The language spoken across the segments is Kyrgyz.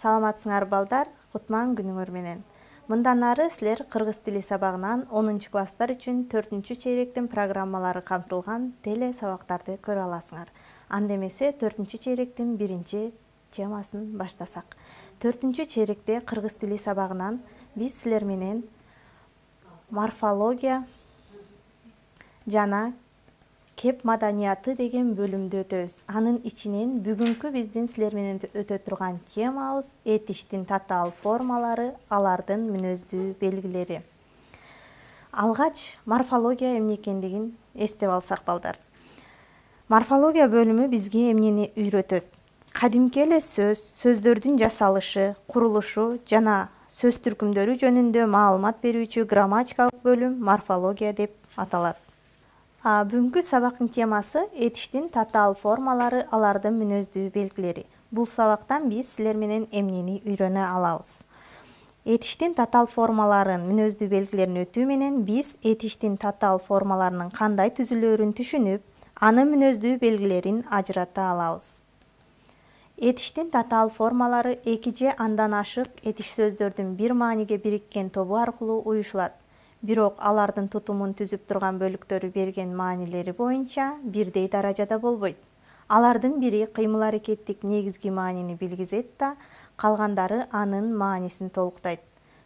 Саламатсыңар балдар, кутман күнүңөр менен. Мындан ары силер кыргыз тили сабагынан 10 класстар үчүн 4 чейректин программалары камтылган теле сабактарды көрө аласыңар. Анда эмесе 4 чейректин 1 темасын баштасак. 4 чейректе кыргыз тили сабагынан биз силер менен морфология жана кеп маданияты деген бөлүмдү өтөбүз. Анын ичинен бүгүнкү биздин силер менен өтө турган темабыз этиштин татаал формалары, алардын мүнөздүү белгилери. Алгач морфология эмне экендигин эстеп алсак балдар. Морфология бөлүмү бизге эмнени үйрөтөт? Кадимки эле сөздөрдүн жасалышы, курулушу жана сөз түркүмдөрү жөнүндө маалымат берүүчү грамматикалык бөлүм морфология деп аталат. Бүгүнкү сабактын темасы этиштин татаал формалары, алардын мүнөздүү белгилери. Бул сабактан биз силер менен эмнени үйрөнө алабыз? Этиштин татаал формаларын, мүнөздүү белгилерин өтүү менен биз этиштин татаал формаларынын кандай түзүлөөрүн түшүнүп, анын мүнөздүү белгилерин ажырата алабыз. Этиштин татаал формалары 2 же андан ашык этиш сөздөрдүн бир мааниге бириккен тобу аркылуу уюшулат. Бирок алардын тутумун түзүп турган бөлүктөрү берген маанилери боюнча бирдей даражада болбойт. Алардын бири кыймыл-аракеттик негизги маанини билгизет да, калгандары анын маанисин толуктайт.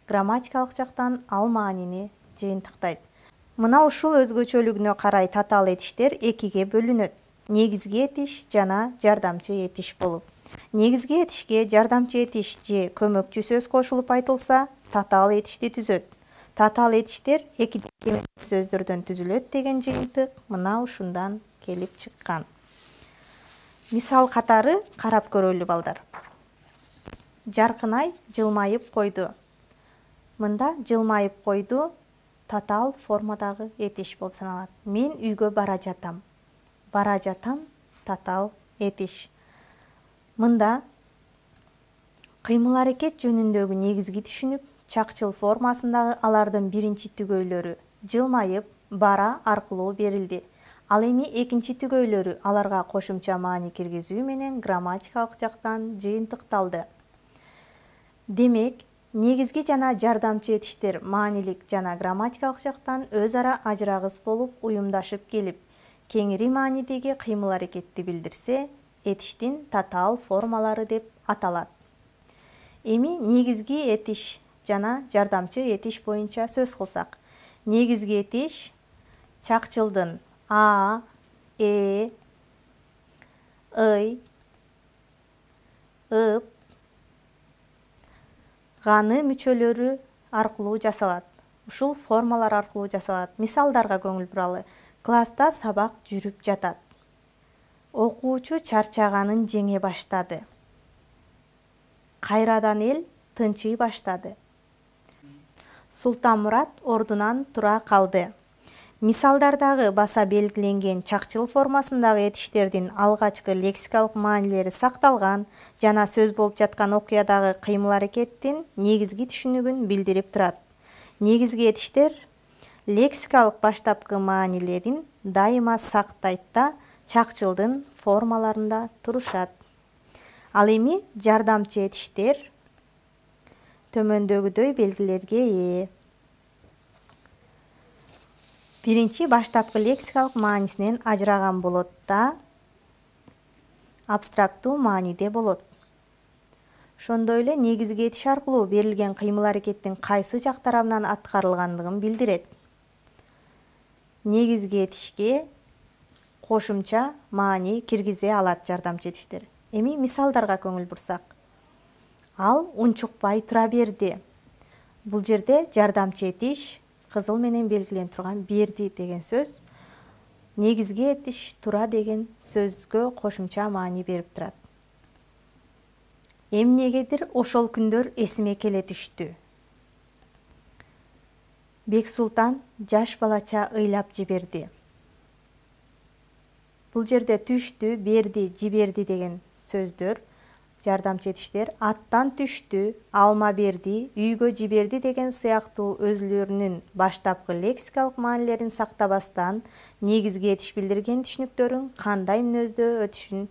Грамматикалык жактан ал маанини жыйынтыктайт. Мына ушул өзгөчөлүгүнө карай татаал этиштер 2ге бөлүнөт. Негизги этиш жана жардамчы этиш болуп. Негизги этишке жардамчы этиш же көмөкчү сөз кошулуп айтылса, татаал этишти түзөт. Татаал этиштер 2 сөздөрдөн түзүлөт деген жыйынтык мына ушундан келип чыккан. Мисал катары карап көрөлү балдар. Жаркынай жылмайып койду. Мында жылмайып койду татаал формадагы этиш болуп саналат. Мен үйгө бара жатам. Бара жатам татаал этиш. Мында кыймыл-аракет жөнүндөгү негизги түшүнүк чакчыл формасындагы алардын биринчи түгөйлөрү жылмайып, бара аркылуу берилди. Ал эми экинчи түгөйлөрү аларга кошумча маани киргизүү менен грамматикалык жактан жыйынтыкталды. Демек, негизги жана жардамчы этиштер маанилик жана грамматикалык жактан өз ара ажырагыс болуп уюмдашып келип, кеңири маанидеги кыймыл-аракетти билдирсе, этиштин татаал формалары деп аталат. Эми негизги этиш жана жардамчы этиш боюнча сөз кылсак. Негизги этиш чакчылдын а, э, ый, ып, ганы мүчөлөрү аркылуу жасалат. Ушул формалар аркылуу жасалат. Мисалдарга көңүл буралы. Класста сабак жүрүп жатат. Окуучу чарчаганын жеңе баштады. Кайрадан эл тынчый баштады. Султанмурат ордунан тура калды. Мисалдардагы баса белгиленген чакчыл формасындагы этиштердин алгачкы лексикалык маанилери сакталган жана сөз болуп жаткан окуядагы кыймыл-аракеттин негизги түшүнүгүн билдирип турат. Негизги этиштер лексикалык баштапкы маанилерин дайыма сактайт да чакчылдын формаларында турушат. Ал эми жардамчы этиштер төмөндөгүдөй белгилерге ээ. Биринчи баштапкы лексикалык маанисинен ажыраган болот да абстрактуу мааниде болот. Ошондой эле негизги этиш аркылуу берилген кыймыл-аракеттин кайсы жак тарабынан аткарылгандыгын билдирет. Негизги этишке кошумча маани киргизе алат жардамчы этиштер. Эми мисалдарга көңүл бурсак. Ал унчукпай тура берди. Бул жерде жардамчы этиш кызыл менен белгиленип турган берди деген сөз негизги этиш тура деген сөзгө кошумча маани берип турат. Эмнегедир ошол күндөр эсиме келе түштү. Бексултан жаш балача ыйлап жиберди. Бул жерде түштү, берди, жиберди деген сөздөр жардамчы этиштер аттан түштү, алма берди, үйгө жиберди деген сыяктуу өзүлөрүнүн баштапкы лексикалык маанилерин сактабастан негизги этиш билдирген түшүнүктөрүн кандай мүнөздө өтүшүн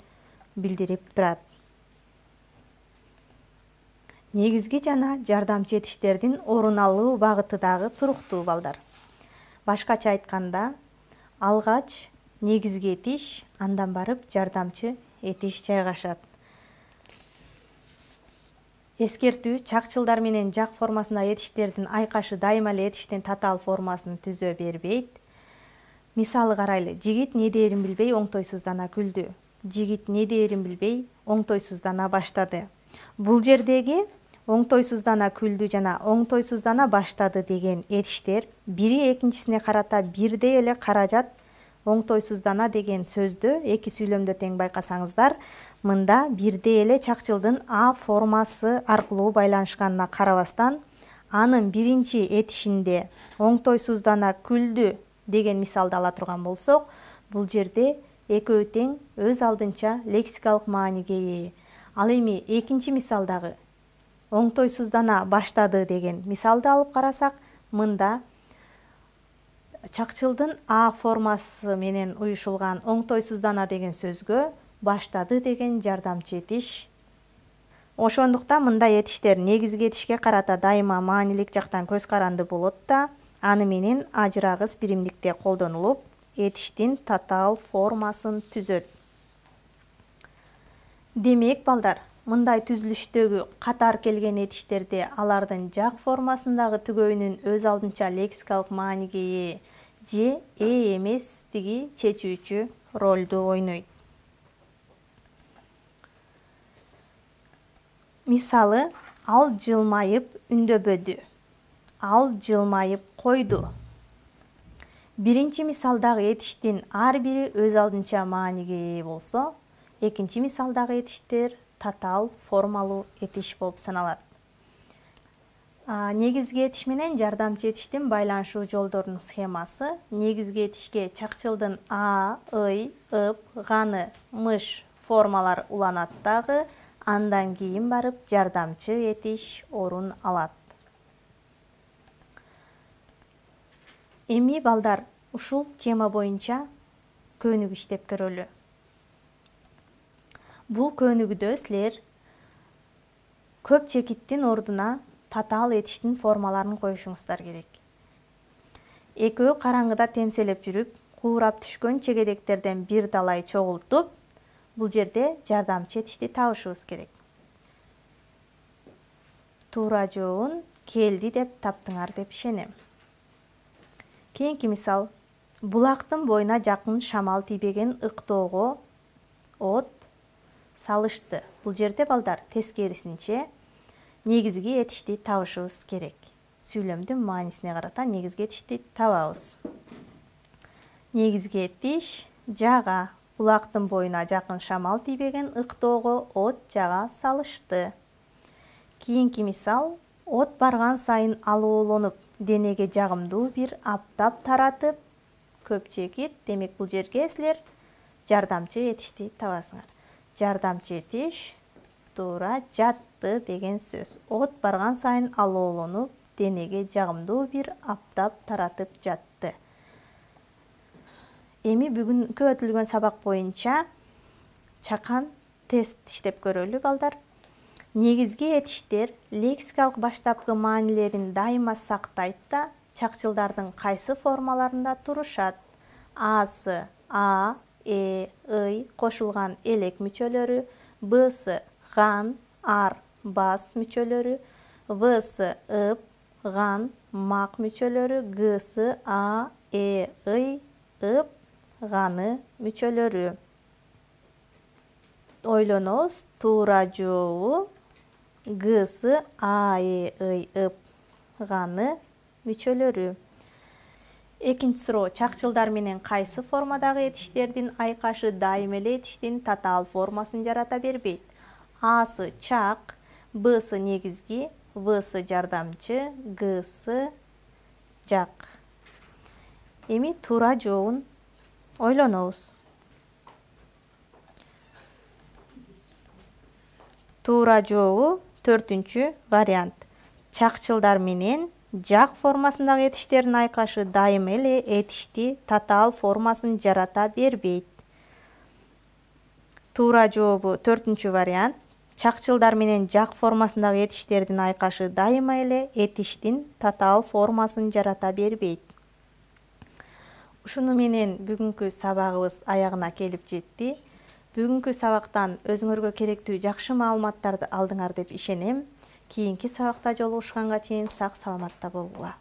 билдирип турат. негизги жана жардамчы этиштердин орун алуу багыты дагы туруктуу балдар. Башкача айтканда, алгач негизги этиш, андан барып жардамчы этиш жайгашат. Эскертүү: чакчылдар менен жак формасындагы этиштердин айкашы дайыма эле этиштин татаал формасын түзө бербейт. Мисалы карайлы: жигит не дээрин билбей оңтойсуздана күлдү. Жигит не дээрин билбей оңтойсуздана баштады. Бул жердеги оңтойсуздана күлдү жана оңтойсуздана баштады деген этиштер бири экинчисине карата бирдей эле каражат. Оңтойсуздана деген сөздү эки сүйлөмдө тең байкасаңыздар, мында бирдей эле чакчылдын А формасы аркылуу байланышканына карабастан, анын биринчи этишинде оңтойсуздана күлдү деген мисалды ала турган болсок, бул жерде экөө тең өз алдынча лексикалык мааниге ээ. Ал эми экинчи мисалдагы оңтойсуздана баштады деген мисалды алып карасак, мында чакчылдын А формасы менен уюшулган оңтойсуздана деген сөзгө баштады деген жардамчы этиш. Ошондуктан мындай этиштер негизги этишке карата дайыма маанилик жактан көз каранды болот да, аны менен ажырагыс биримдикте колдонулуп, этиштин татаал формасын түзөт. Демек балдар, мындай түзүлүштөгү катар келген этиштерде алардын жак формасындагы түгөйүнүн өз алдынча лексикалык мааниге ээ же ээ эместиги чечүүчү ролду ойнойт. Мисалы: ал жылмайып үндөбөдү, ал жылмайып койду. Биринчи мисалдагы этиштин ар бири өз алдынча мааниге ээ болсо, экинчи мисалдагы этиштер татаал формалуу этиш болуп саналат. Негизги этиш менен жардамчы этиштин байланышуу жолдорунун схемасы: негизги этишке чакчылдын А, ый, ып, ганы, мыш формалар уланат дагы, андан кийин барып жардамчы этиш орун алат. Эми балдар, ушул тема боюнча көнүк иштеп көрөлү. Бул көнүгүдө силер көп чекиттин ордуна татаал этиштин формаларын коюшуңуздар керек. Экөө караңгыда темселеп жүрүп, куурап түшкөн чегедектерден бир далай чогултуп, бул жерде жардамчы этишти табышыбыз керек. Туура жообун келди деп таптыңар деп ишенем. Кийинки мисал: булактын боюна жакын шамал тийбеген ыктоого от салышты. Бул жерде балдар тескерисинче негизги этишти табышыбыз керек. Сүйлөмдүн маанисине карата негизги этишти табабыз. Негизги этиш: жага, булактын боюна жакын шамал тийбеген ыктоого от жага салышты. Кийинки мисал: от барган сайын алоолонуп, денеге жагымдуу бир аптап таратып, көп чекит. Демек бул жерге силер жардамчы этишти табасыңар. Жардамчы этиш туура жатты деген сөз. От барган сайын алоолонуп, денеге жагымдуу бир аптап таратып жатты. Эми бүгүнкү өтүлгөн сабак боюнча чакан тест иштеп көрөлү балдар. Негизги этиштер лексикалык баштапкы маанилерин дайыма сактайт да, чакчылдардын кайсы формаларында турушат? Асы а, ый кошулган элек мүчөлөрү, бсы ган, ар, бас мүчөлөрү, всы ып, ган, мак мүчөлөрү, гсы а, ый, ып, ганы мүчөлөрү. Ойлонобуз. Туура жообу гсы а, ый, ып, ганы мүчөлөрү. Экинчи суроо: чакчылдар менен кайсы формадагы этиштердин айкашы дайым эле этиштин татаал формасын жарата бербейт? Асы чак, бсы негизги, всы жардамчы, гсы жак. Эми туура жообун ойлонобуз. Туура жообу 4-үнчү вариант. Чакчылдар менен жак формасындагы этиштердин айкашы дайым эле этишти татаал формасын жарата бербейт. Туура жообу 4-вариант. Чакчылдар менен жак формасындагы этиштердин айкашы дайыма эле этиштин татаал формасын жарата бербейт. Ушуну менен бүгүнкү сабагыбыз аягына келип жетти. Бүгүнкү сабактан өзүңөргө керектүү жакшы маалыматтарды алдыңар деп ишенем. Кийинки сабакта жолугушканга чейин сак саламатта болгула.